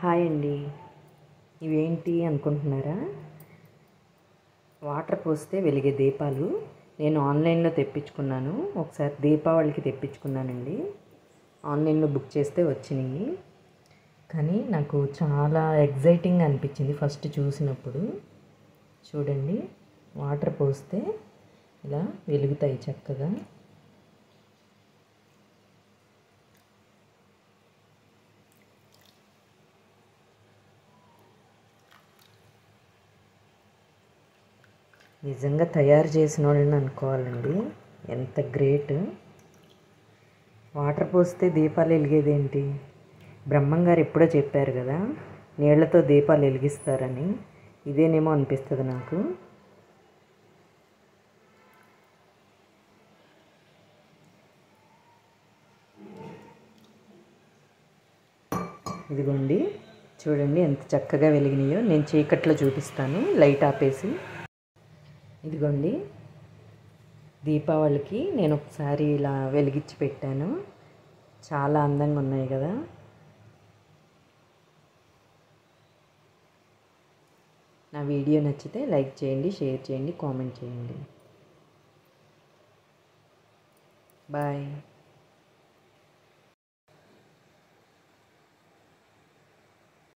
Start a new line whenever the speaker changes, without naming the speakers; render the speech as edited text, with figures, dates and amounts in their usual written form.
Hi అండి. ఇవేంటి అనుకుంటున్నారా? వాటర్ పోస్తే వెలిగే దీపాలు. నేను ఆన్లైన్లో తెప్పించుకున్నాను. ఒకసారి దీపావళికి తెప్పించుకున్నానండి. ఆన్లైన్లో బుక్ చేస్తే వచ్చినాయి. కానీ నాకు చాలా ఎగ్జైటింగ్ అనిపించింది ఫస్ట్ చూసినప్పుడు. చూడండి, వాటర్ పోస్తే ఇలా వెలుగుతాయి చక్కగా. నిజంగా తయారు చేసిన వాళ్ళని అనుకోవాలండి, ఎంత గ్రేట్. వాటర్ పోస్తే దీపాలు వెలిగేదేంటి? బ్రహ్మంగారు ఎప్పుడో చెప్పారు కదా, నీళ్లతో దీపాలు వెలిగిస్తారని. ఇదేనేమో అనిపిస్తుంది నాకు. ఇదిగోండి, చూడండి ఎంత చక్కగా వెలిగినాయో. నేను చీకట్లో చూపిస్తాను లైట్ ఆపేసి. ఇదిగోండి, దీపావళికి నేను ఒకసారి ఇలా వెలిగించి పెట్టాను. చాలా అందంగా ఉన్నాయి కదా. నా వీడియో నచ్చితే లైక్ చేయండి, షేర్ చేయండి, కామెంట్ చేయండి. బాయ్.